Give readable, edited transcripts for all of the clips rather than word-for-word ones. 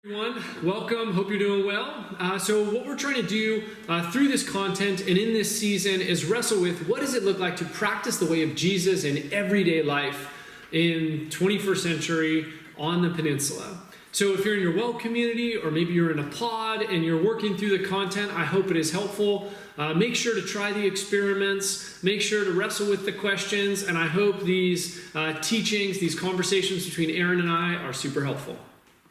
Everyone, welcome. Hope you're doing well. So what we're trying to do through this content and in this season is wrestle with what does it look like to practice the way of Jesus in everyday life in 21st century on the peninsula. So if you're in your well community or maybe you're in a pod and you're working through the content, I hope it is helpful. Make sure to try the experiments, make sure to wrestle with the questions, and I hope these teachings, these conversations between Aaron and I are super helpful.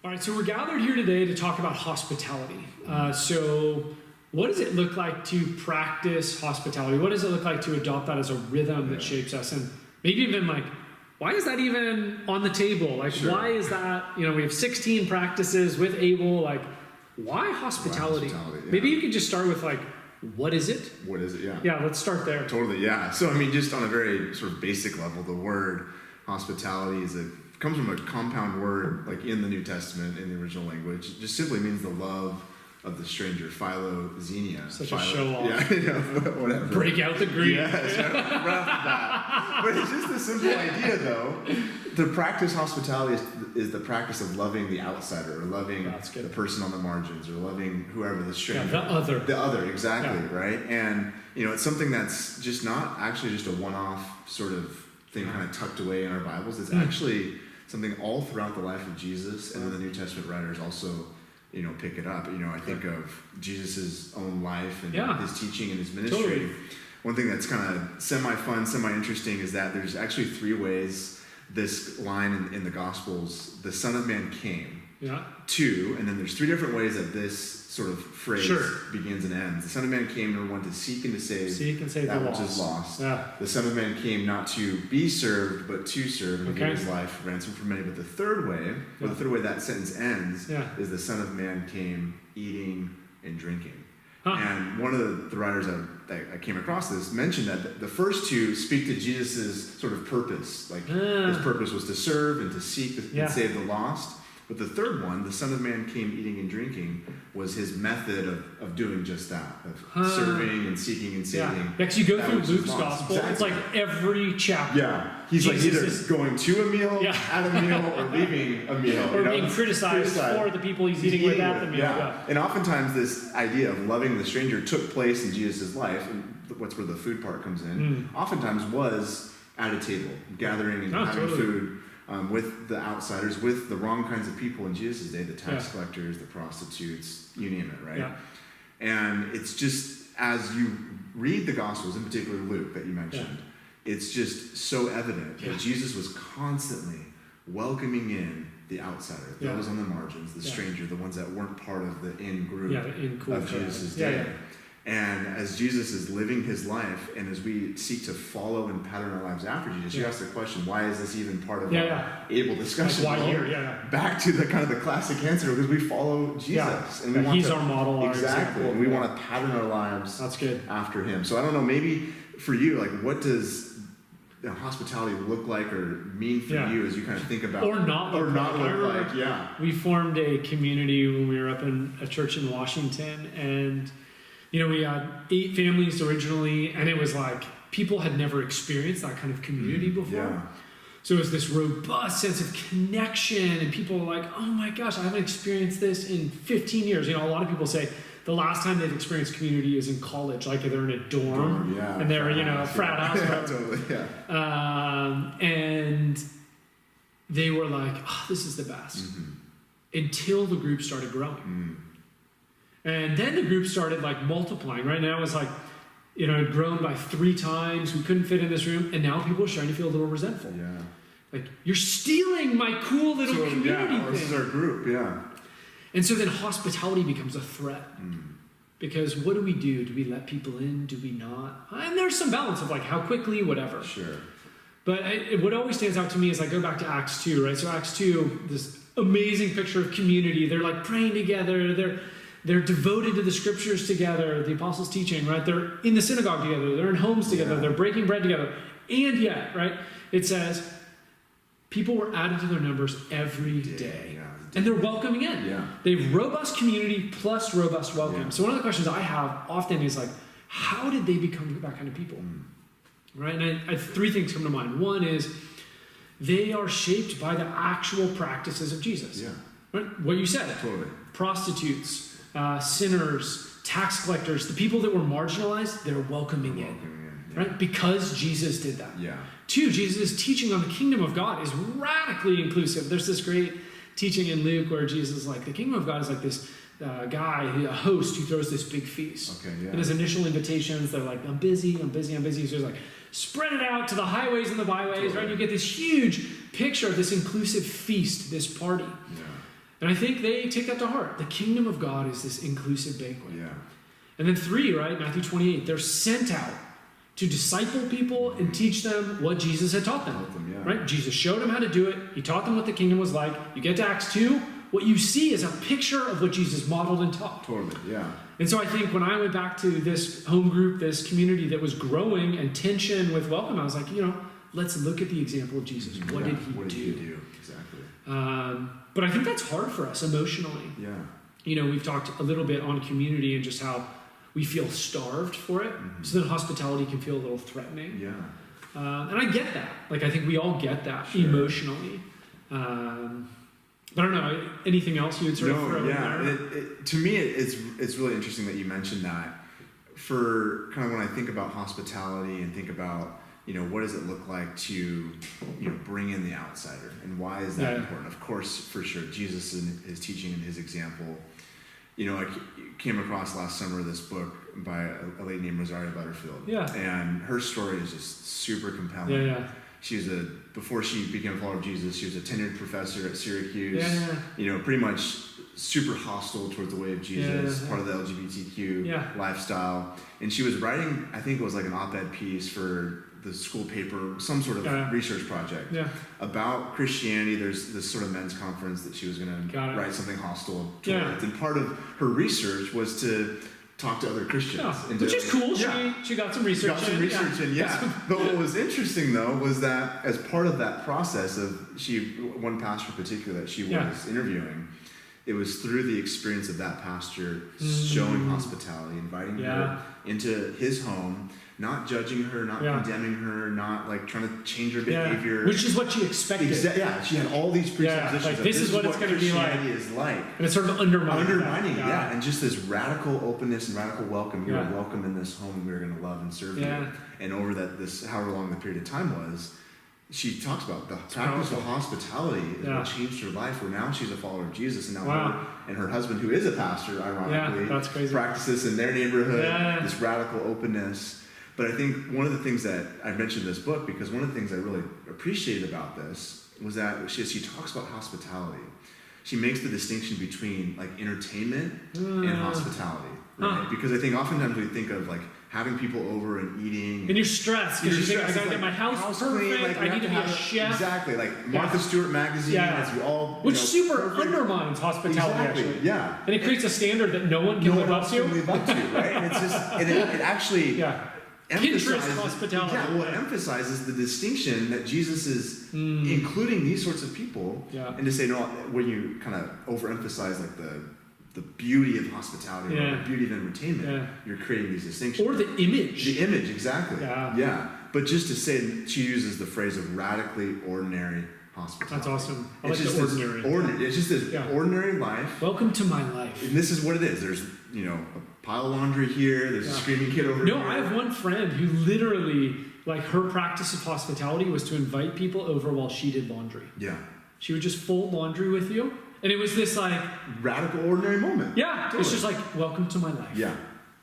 All right, so we're gathered here today to talk about hospitality. So what does it look like to practice hospitality? What does it look like to adopt that as a rhythm that shapes us? And maybe even like, why is that even on the table? Like, why is that, we have 16 practices with Abel. Like, why hospitality? Maybe you could just start with like, what is it? What is it, yeah. Yeah, let's start there. Totally, yeah. So, just on a very sort of basic level, the word hospitality comes from a compound word, like in the New Testament, in the original language. It just simply means the love of the stranger, philoxenia. Such a show-off. Yeah, whatever. Break out the Greek. Yes, right off the bat. But it's just a simple idea, though. To practice hospitality is the practice of loving the outsider, or loving the person on the margins, or loving whoever, the stranger. Yeah, the other. The other, exactly, right? And, it's something that's just not actually just a one-off sort of thing kind of tucked away in our Bibles. It's actually something all throughout the life of Jesus, and then the New Testament writers also, pick it up. I think of Jesus's own life and his teaching and his ministry. Totally. One thing that's kind of semi-fun, semi-interesting is that there's actually three ways this line in the Gospels, the Son of Man came. Yeah. Two, and then there's three different ways that this sort of phrase begins and ends. The Son of Man came, number one, to seek and to save that which is lost. Yeah. The Son of Man came not to be served, but to serve and give his life ransom for many. But the third way, that sentence ends, is the Son of Man came eating and drinking. And one of the writers that I came across this mentioned that the first two speak to Jesus' sort of purpose. Like his purpose was to serve and to seek and save the lost. But the third one, the Son of Man came eating and drinking, was his method of doing just that, of serving and seeking and saving. Yeah, because you go through Luke's gospel, it's like every chapter. Yeah, he's like either going to a meal, at a meal, or leaving a meal. Or being criticized for the people he's eating with at the meal. Yeah. And oftentimes this idea of loving the stranger took place in Jesus' life, and what's where the food part comes in, oftentimes was at a table, gathering and having food. With the outsiders, with the wrong kinds of people in Jesus' day, the tax collectors, the prostitutes, you name it, right? Yeah. And it's just, as you read the Gospels, in particular Luke that you mentioned, it's just so evident that Jesus was constantly welcoming in the outsider, those on the margins, the stranger, the ones that weren't part of the in-group of Jesus' day. And as Jesus is living his life, and as we seek to follow and pattern our lives after Jesus, you ask the question, why is this even part of our able discussion? Like why here? Back to the kind of the classic answer, because we follow Jesus. And we want he's our model. Exactly. And we want to pattern our lives after him. So I don't know, maybe for you, like what does hospitality look like or mean for you as you kind of think about or not look like? We formed a community when we were up in a church in Washington, and we had 8 families originally, and it was like people had never experienced that kind of community before. Yeah. So it was this robust sense of connection, and people were like, oh my gosh, I haven't experienced this in 15 years. A lot of people say the last time they've experienced community is in college, like they're in a dorm, and they're, a frat house. And they were like, oh, this is the best. Until the group started growing. And then the group started multiplying. Right now it was it had grown by 3 times. We couldn't fit in this room. And now people are starting to feel a little resentful. Yeah. Like, you're stealing my cool little community thing. This is our group, And so then hospitality becomes a threat. Because what do? Do we let people in? Do we not? And there's some balance of how quickly, whatever. Sure. But what always stands out to me is I go back to Acts 2, right? So Acts 2, this amazing picture of community. They're praying together. They're devoted to the scriptures together, the apostles' teaching, right? They're in the synagogue together. They're in homes together. They're breaking bread together. And yet, right, it says people were added to their numbers every day. And they're welcoming in. They have robust community plus robust welcome. So one of the questions I have often is how did they become that kind of people? Right? And 3 things come to mind. One is they are shaped by the actual practices of Jesus. Right? What you said. Totally. Prostitutes, sinners, tax collectors, the people that were marginalized, they're welcoming in. Right? Because Jesus did that. Yeah. 2, Jesus' teaching on the kingdom of God is radically inclusive. There's this great teaching in Luke where Jesus is like, the kingdom of God is like this guy, a host who throws this big feast. Okay, yeah. And his initial invitations, they're like, I'm busy. So he's like, spread it out to the highways and the byways, totally. Right? You get this huge picture of this inclusive feast, this party. Yeah. And I think they take that to heart. The kingdom of God is this inclusive banquet. Yeah. And then 3, right, Matthew 28, they're sent out to disciple people and teach them what Jesus had taught them. Yeah. Right? Jesus showed them how to do it. He taught them what the kingdom was like. You get to Acts 2, what you see is a picture of what Jesus modeled and taught. Totally, yeah. And so I think when I went back to this home group, this community that was growing and tension with welcome, I was like, let's look at the example of Jesus. What did he do? Exactly. But I think that's hard for us emotionally. Yeah. We've talked a little bit on community and just how we feel starved for it. Mm-hmm. So then hospitality can feel a little threatening. Yeah. And I get that. Like, I think we all get that emotionally. But I don't know, anything else you would sort of throw in there? To me, it's really interesting that you mentioned that. For kind of when I think about hospitality and think about, what does it look like to, bring in the outsider, and why is that important? Of course, for sure, Jesus and his teaching and his example. I came across last summer this book by a lady named Rosaria Butterfield. Yeah. And her story is just super compelling. Yeah. Before she became a follower of Jesus, she was a tenured professor at Syracuse. Yeah. Pretty much super hostile towards the way of Jesus, part of the LGBTQ lifestyle. And she was writing, I think it was like an op-ed piece for the school paper, some sort of research project about Christianity. There's this sort of men's conference that she was going to write something hostile towards. And part of her research was to talk to other Christians. Which is cool. She got some research in. But what was interesting, though, was that as part of that process of one pastor in particular that she was interviewing, it was through the experience of that pastor showing hospitality, inviting her into his home, not judging her, not condemning her, not like trying to change her behavior. Which is what she expected. She had all these presuppositions. Like, this is what it's going to be like. Christianity is like. And it's sort of undermining that. And just this radical openness and radical welcome. You are welcome in this home, and we're going to love and serve you. And over this, however long the period of time was, she talks about the practice of hospitality is what changed her life, where now she's a follower of Jesus, and now her husband, who is a pastor, ironically, practices in their neighborhood, this radical openness. But I think one of the things that I mentioned in this book, because one of the things I really appreciated about this was that she talks about hospitality. She makes the distinction between like entertainment and hospitality, right? Because I think oftentimes we think of like having people over and eating. And you're stressed because you think, I gotta get my house perfect, like, I need to be a chef. Exactly, like Martha Stewart magazine, as we all... Which super undermines hospitality, actually. Yeah. And it creates a standard that no one can live up to. Right? And it's just, it actually... Pinterest hospitality. It emphasizes the distinction that Jesus is including these sorts of people, and to say, no, when you kind of overemphasize like the beauty of hospitality or the beauty of entertainment, you're creating these distinctions. Or the image. The image, exactly. Yeah. But just to say, she uses the phrase of radically ordinary hospitality. That's awesome. I like the ordinary. It's just this ordinary life. Welcome to my life. And this is what it is. There's, a pile of laundry here. There's a screaming kid over here. No, I have one friend who literally, like, her practice of hospitality was to invite people over while she did laundry. Yeah. She would just fold laundry with you. And it was this, like... radical, ordinary moment. Yeah. Totally. It's just like, welcome to my life. Yeah.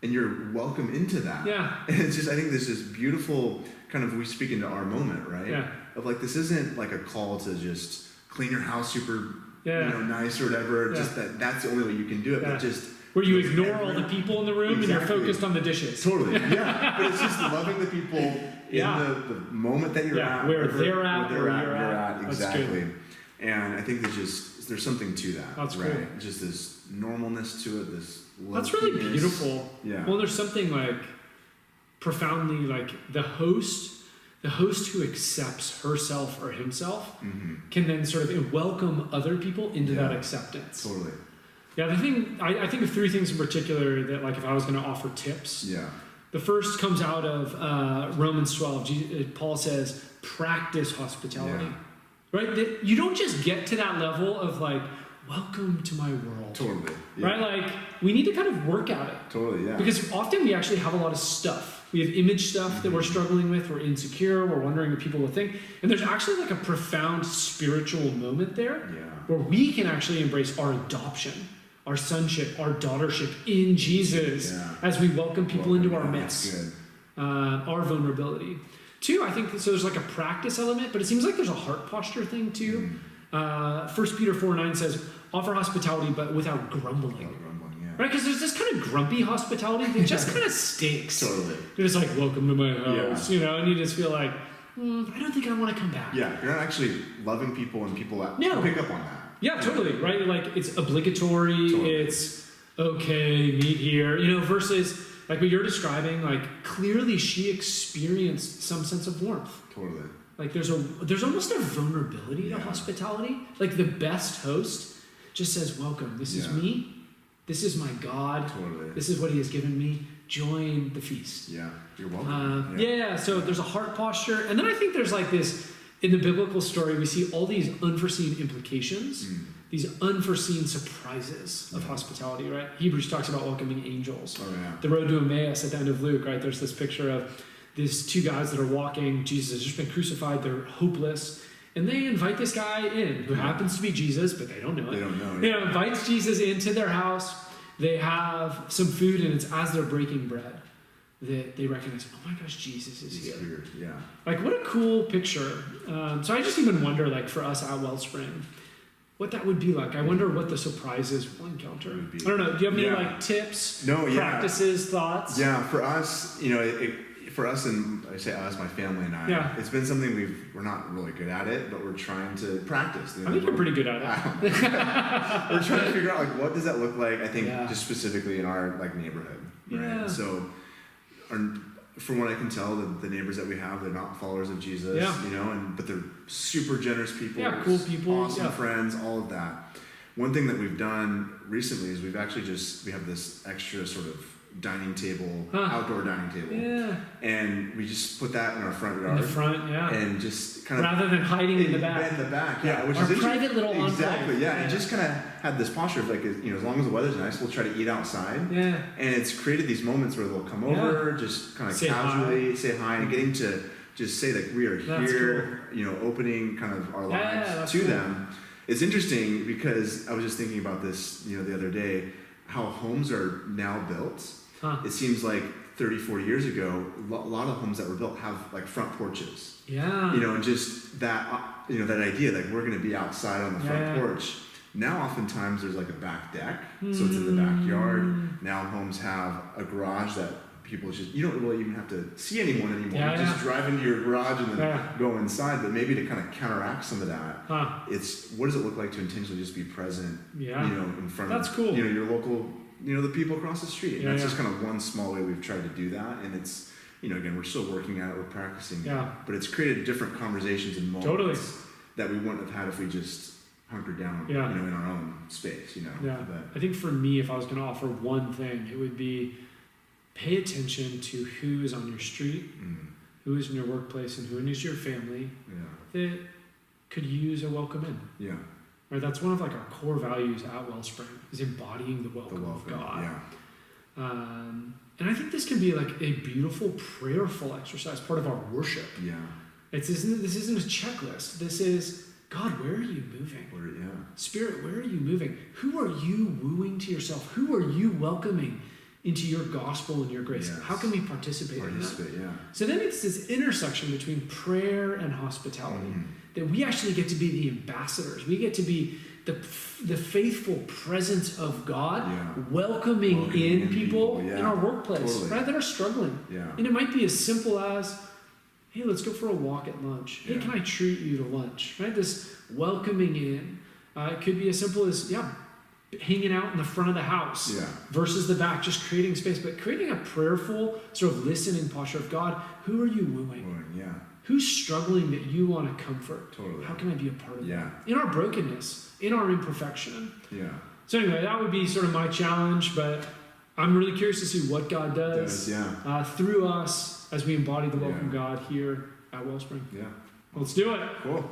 And you're welcome into that. Yeah. And it's just, I think this is beautiful, kind of, we speak into our moment, right? Yeah. Of like, this isn't like a call to just clean your house super, nice or whatever. Yeah. Just that's the only way you can do it. But just... where you ignore all the people in the room and you're focused on the dishes. Totally, yeah. But it's just loving the people in the moment that you're at. Where they're at, where you're at. Exactly. And I think there's something to that. That's right. Cool. Just this normalness to it, this love. That's really beautiful. Yeah. Well, there's something like profoundly like the host who accepts herself or himself can then sort of welcome other people into that acceptance. Totally. Yeah, the thing, I think of 3 things in particular that, like, if I was going to offer tips. Yeah. The first comes out of Romans 12. Paul says, practice hospitality. Yeah. Right? That you don't just get to that level of, like, welcome to my world. Totally. Yeah. Right? Like, we need to kind of work at it. Totally, yeah. Because often we actually have a lot of stuff. We have image stuff that we're struggling with. We're insecure. We're wondering what people will think. And there's actually like a profound spiritual moment there where we can actually embrace our adoption, our sonship, our daughtership in Jesus as we welcome people into our midst. Our vulnerability. Two, I think, so there's like a practice element, but it seems like there's a heart posture thing too. 1 Peter 4:9 says, offer hospitality, but without grumbling. Right? Because there's this kind of grumpy hospitality that just kind of stinks. Totally. You're just like, welcome to my house, you know, and you just feel like, I don't think I want to come back. Yeah, you're not actually loving people and people that pick up on that. Yeah, totally, right? Like, it's obligatory, it's okay, meet here, you know, versus like what you're describing, like, clearly she experienced some sense of warmth. Totally. Like, there's almost a vulnerability to hospitality. Like, the best host just says, welcome, this is me. This is my God. Totally. This is what he has given me. Join the feast. Yeah, you're welcome. So there's a heart posture. And then I think there's like this, in the biblical story, we see all these unforeseen implications, these unforeseen surprises of hospitality, right? Hebrews talks about welcoming angels. The road to Emmaus at the end of Luke, right? There's this picture of these two guys that are walking. Jesus has just been crucified. They're hopeless. And they invite this guy in, who happens to be Jesus, but they don't know it. They don't know. You know, invites Jesus into their house. They have some food, and it's as they're breaking bread that they recognize, oh my gosh, Jesus is here. Weird. Yeah. Like, what a cool picture. So I just even wonder, like, for us at Wellspring, what that would be like. I wonder what the surprises we'll encounter. I don't know. Do you have any like tips, practices, thoughts? Yeah, for us, you know, for us, and I say us, my family and I, it's been something we're not really good at it, but we're trying to practice. You know, I think you're pretty good at it. We're trying to figure out, like, what does that look like, I think, just specifically in our, like, neighborhood. Right? Yeah. So, from what I can tell, the neighbors that we have, they're not followers of Jesus, you know, but they're super generous people. Yeah, cool people. Awesome friends, all of that. One thing that we've done recently is we have this extra sort of dining table, outdoor dining table, and we just put that in our front yard. In the front, and just kind of rather than hiding in the back. In the back, which our is private little exactly, and just kind of had this posture of, like, you know, as long as the weather's nice, we'll try to eat outside. And it's created these moments where they'll come over, just kind of casually say hi, and getting to just say, like, we are here, you know, opening kind of our lives to them. It's interesting because I was just thinking about this, you know, the other day, how homes are now built. It seems like 30, 40 years ago, a lot of homes that were built have, like, front porches. Yeah. You know, and just that, you know, that idea, like, we're going to be outside on the front porch. Now, oftentimes, there's, like, a back deck, so it's in the backyard. Now, homes have a garage that people you don't really even have to see anyone anymore. You just drive into your garage and then go inside. But maybe to kind of counteract some of that, it's, what does it look like to intentionally just be present, you know, in front of, you know, your local, you know, the people across the street. And that's just kind of one small way we've tried to do that. And it's, you know, again, we're still working at it, we're practicing it. But it's created different conversations and moments that we wouldn't have had if we just hunkered down, you know, in our own space, you know. But I think for me, if I was going to offer one thing, it would be pay attention to who is on your street, who is in your workplace, and who is your family that could use a welcome in. Yeah. Right, that's one of, like, our core values at Wellspring, is embodying the welcome of God. Yeah. And I think this can be, like, a beautiful, prayerful exercise, part of our worship. Yeah. This isn't a checklist. This is, God, where are you moving? Spirit, where are you moving? Who are you wooing to yourself? Who are you welcoming into your gospel and your grace? How can we participate in that? So then it's this intersection between prayer and hospitality that we actually get to be the ambassadors. We get to be the faithful presence of God, welcoming in people in our workplace, right, that are struggling. And it might be as simple as, hey, let's go for a walk at lunch. Hey, can I treat you to lunch? Right, this welcoming in. It could be as simple as, hanging out in the front of the house versus the back, just creating space, but creating a prayerful sort of listening posture of, God, who are you wooing? Who's struggling that you want to comfort? Totally. How can I be a part of that? In our brokenness, in our imperfection. Yeah. So anyway, that would be sort of my challenge, but I'm really curious to see what God does through us as we embody the welcome God here at Wellspring. Yeah. Let's do it. Cool.